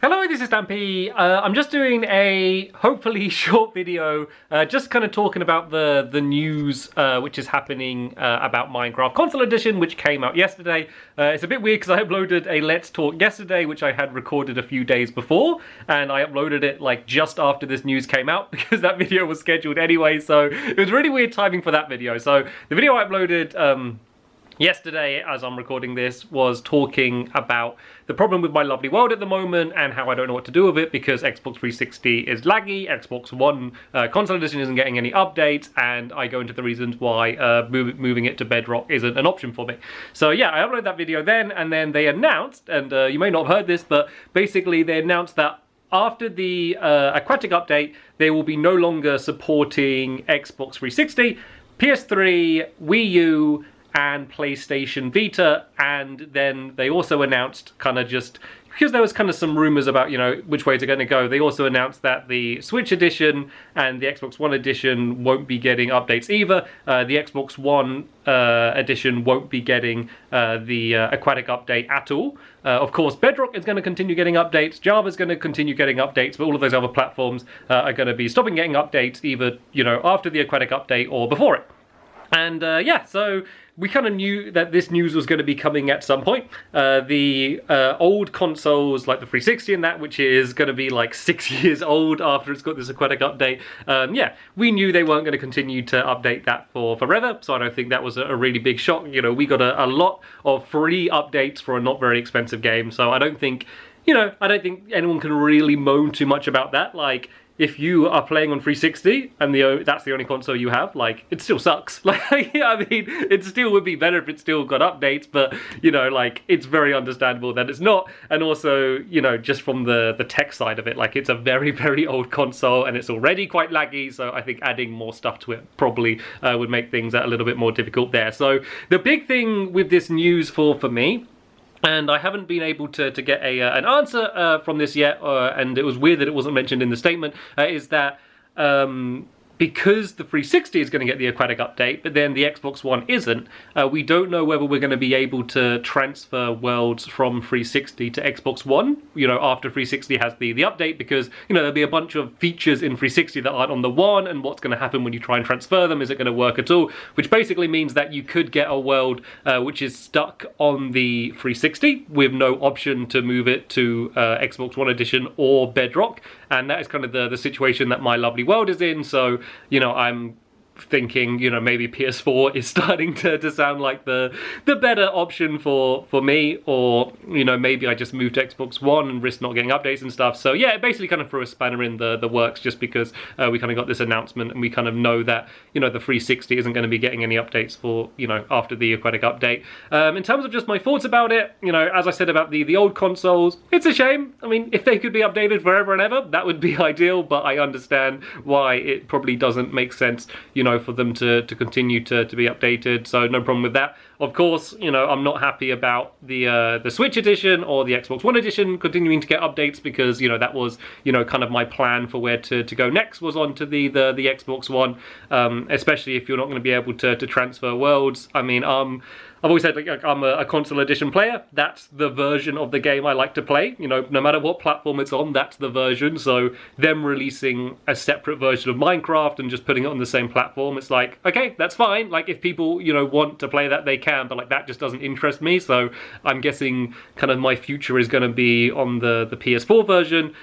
Hello, this is Stampy. I'm just doing a hopefully short video, just kind of talking about the news which is happening about Minecraft Console Edition, which came out yesterday. It's a bit weird because I uploaded a Let's Talk yesterday, which I had recorded a few days before, and I uploaded it like just after this news came out because that video was scheduled anyway, so it was really weird timing for that video. So the video I uploaded yesterday, as I'm recording this, was talking about the problem with my lovely world at the moment and how I don't know what to do with it because Xbox 360 is laggy, Xbox One console edition isn't getting any updates, and I go into the reasons why moving it to Bedrock isn't an option for me. So yeah, I uploaded that video then, and then they announced, and you may not have heard this, but basically they announced that after the aquatic update, they will be no longer supporting Xbox 360, PS3, Wii U, and PlayStation Vita. And then they also announced, kind of just because there was kind of some rumors about, you know, which way they're going to go, they also announced that the Switch edition and the Xbox One edition won't be getting updates either. The Xbox One edition won't be getting the aquatic update at all. Of course, Bedrock is going to continue getting updates, Java's going to continue getting updates, but all of those other platforms are going to be stopping getting updates either, you know, after the aquatic update or before it. And yeah, so we kind of knew that this news was going to be coming at some point. The old consoles, like the 360 and that, which is going to be like 6 years old after it's got this aquatic update, yeah, we knew they weren't going to continue to update that for forever, so I don't think that was a really big shock. You know, we got a lot of free updates for a not very expensive game, so I don't think, you know, I don't think anyone can really moan too much about that. Like, if you are playing on 360 and that's the only console you have, like, it still sucks. Like, yeah, I mean, it still would be better if it still got updates, but, you know, like, it's very understandable that it's not. And also, you know, just from the tech side of it, like, it's a very, very old console and it's already quite laggy, so I think adding more stuff to it probably would make things a little bit more difficult there. So the big thing with this news for me, and I haven't been able to get an answer from this yet, and it was weird that it wasn't mentioned in the statement, is that because the 360 is going to get the aquatic update, but then the Xbox One isn't, we don't know whether we're going to be able to transfer worlds from 360 to Xbox One, you know, after 360 has the update, because, you know, there'll be a bunch of features in 360 that aren't on the One, and what's going to happen when you try and transfer them, is it going to work at all? Which basically means that you could get a world which is stuck on the 360 with no option to move it to Xbox One edition or Bedrock, and that is kind of the situation that my lovely world is in. So, you know, I'm thinking, you know, maybe PS4 is starting to sound like the better option for me, or, you know, maybe I just move to Xbox One and risk not getting updates and stuff. So yeah, it basically kind of threw a spanner in the works, just because we kind of got this announcement and we kind of know that, you know, the 360 isn't going to be getting any updates for, you know, after the aquatic update. In terms of just my thoughts about it, you know, as I said about the old consoles, it's a shame. I mean, if they could be updated forever and ever, that would be ideal, but I understand why it probably doesn't make sense, you know, for them to continue to be updated, so no problem with that. Of course, you know, I'm not happy about the Switch edition or the Xbox One edition continuing to get updates, because, you know, that was, you know, kind of my plan for where to go next, was onto the Xbox One, especially if you're not going to be able to transfer worlds. I mean, I've always said, like, I'm a console edition player. That's the version of the game I like to play. You know, no matter what platform it's on, that's the version. So them releasing a separate version of Minecraft and just putting it on the same platform, it's like, okay, that's fine. Like, if people, you know, want to play that, they can, but like, that just doesn't interest me. So I'm guessing kind of my future is going to be on the PS4 version,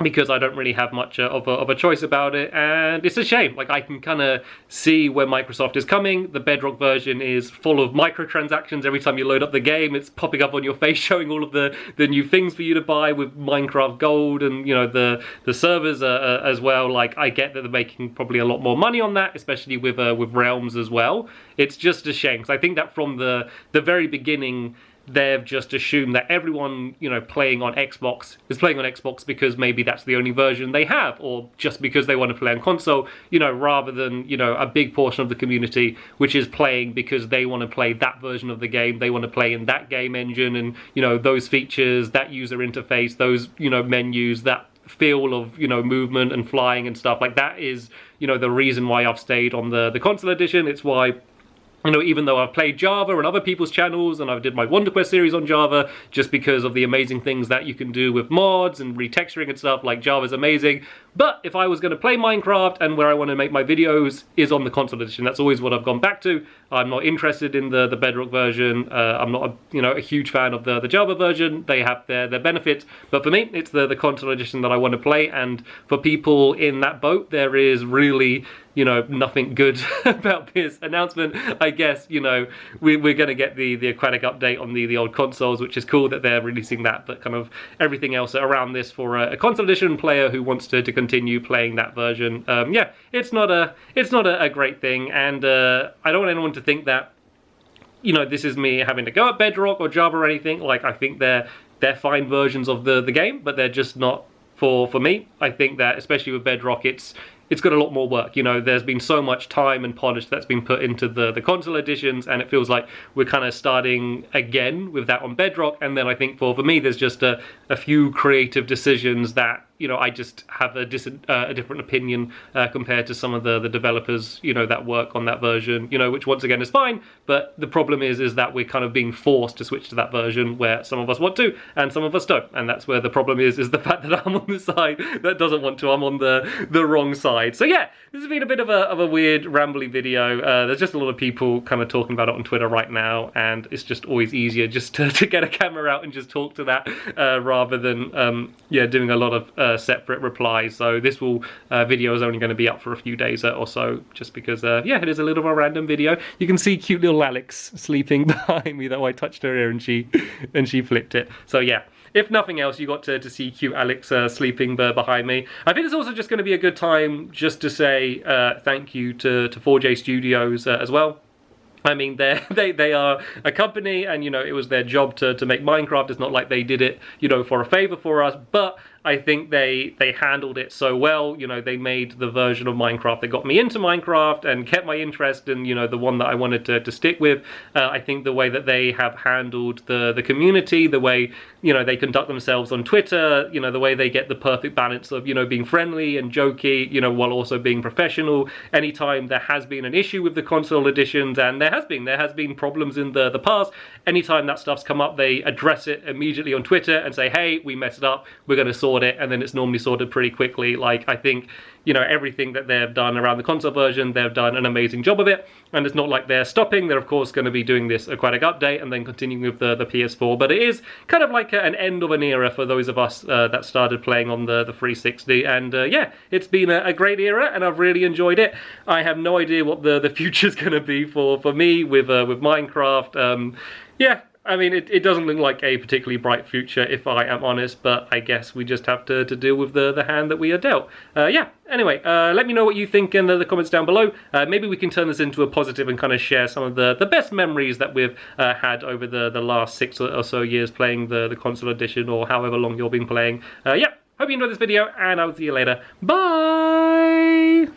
because I don't really have much of a choice about it, and it's a shame. Like, I can kind of see where Microsoft is coming. The Bedrock version is full of microtransactions. Every time you load up the game, it's popping up on your face, showing all of the new things for you to buy with Minecraft Gold, and, you know, the servers as well. Like, I get that they're making probably a lot more money on that, especially with Realms as well. It's just a shame, because I think that from the very beginning, they've just assumed that everyone, you know, playing on Xbox is playing on Xbox because maybe that's the only version they have, or just because they want to play on console, you know, rather than, you know, a big portion of the community which is playing because they want to play that version of the game, they want to play in that game engine, and, you know, those features, that user interface, those, you know, menus, that feel of, you know, movement and flying and stuff like that is, you know, the reason why I've stayed on the console edition. It's why You know, even though I've played Java and other people's channels, and I did my WonderQuest series on Java, just because of the amazing things that you can do with mods and retexturing and stuff, like Java's amazing. But if I was going to play Minecraft, and where I want to make my videos is on the console edition, that's always what I've gone back to. I'm not interested in the Bedrock version. I'm not a huge fan of the Java version. They have their benefits, but for me, it's the console edition that I want to play. And for people in that boat, there is really, you know, nothing good about this announcement. I guess, you know, we're going to get the aquatic update on the old consoles, which is cool that they're releasing that, but kind of everything else around this for a console edition player who wants to continue playing that version. Yeah, it's not a great thing, and I don't want anyone to think that, you know, this is me having to go at Bedrock or Java or anything. Like, I think they're fine versions of the game, but they're just not for me. I think that, especially with Bedrock, it's got a lot more work. You know, there's been so much time and polish that's been put into the console editions, and it feels like we're kind of starting again with that on Bedrock. And then I think for me, there's just a few creative decisions that, you know, I just have a different opinion compared to some of the developers, you know, that work on that version, you know, which once again is fine. But the problem is that we're kind of being forced to switch to that version where some of us want to and some of us don't. And that's where the problem is the fact that I'm on the side that doesn't want to. I'm on the wrong side. So yeah, this has been a bit of a weird, rambly video. There's just a lot of people kind of talking about it on Twitter right now, and it's just always easier just to get a camera out and just talk to that rather than yeah, doing a lot of separate replies. So this video is only going to be up for a few days or so, just because yeah, it is a little of a random video. You can see cute little Alex sleeping behind me, though I touched her ear and she flipped it. So yeah, if nothing else, you got to see cute Alex sleeping behind me. I think it's also just going to be a good time just to say thank you to 4J Studios as well. I mean, they are a company, and, you know, it was their job to make Minecraft. It's not like they did it, you know, for a favor for us, but I think they handled it so well. You know, they made the version of Minecraft that got me into Minecraft and kept my interest, and, you know, the one that I wanted to stick with. I think the way that they have handled the community, the way, you know, they conduct themselves on Twitter, you know, the way they get the perfect balance of, you know, being friendly and jokey, you know, while also being professional. Anytime there has been an issue with the console editions, and there has been problems in the past, anytime that stuff's come up, they address it immediately on Twitter and say, hey, we messed up, we're going to sort it, and then it's normally sorted pretty quickly. Like, I think, you know, everything that they've done around the console version, they've done an amazing job of it, and it's not like they're stopping. They're of course going to be doing this aquatic update and then continuing with the PS4, but it is kind of like an end of an era for those of us that started playing on the 360, and yeah, it's been a great era, and I've really enjoyed it. I have no idea what the future's going to be for me with Minecraft. Yeah, I mean, it doesn't look like a particularly bright future, if I am honest, but I guess we just have to deal with the hand that we are dealt. Yeah, anyway, let me know what you think in the comments down below. Maybe we can turn this into a positive and kind of share some of the best memories that we've had over the last 6 or so years playing the console edition, or however long you've been playing. Yeah, hope you enjoyed this video, and I'll see you later. Bye!